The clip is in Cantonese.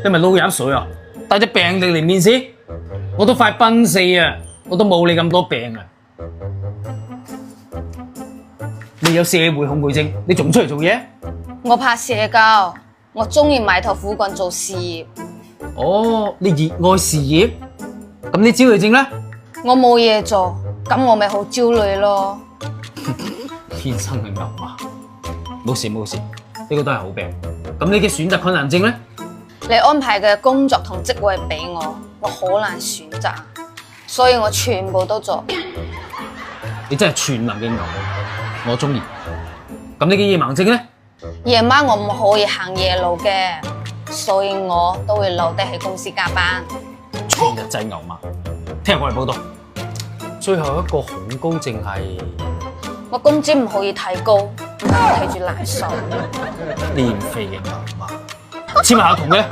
你咪撈入水啊！帶隻病歷嚟面試，我都快奔四啊！我都冇你咁多病啊！你有社會恐懼症，你仲唔出嚟做嘢？我怕社交，我中意埋頭苦幹做事業。哦，你熱愛事業，咁你焦慮症呢？我冇嘢做，咁我咪好焦慮咯。天生嘅牛馬，冇事冇事，呢個都係好病。咁你嘅選擇困難症呢？你安排嘅工作同職位俾我好難選擇，所以我全部都做。你真係全能嘅牛，我中意。咁你嘅夜盲症呢？夜晚我唔可以行夜路嘅，所以我都會留低喺公司加班。全日制牛馬，聽日過嚟報道。最後一個恐高症係我工資唔可以太高，唔睇住難受。練肥嘅牛馬，簽埋合同嘅。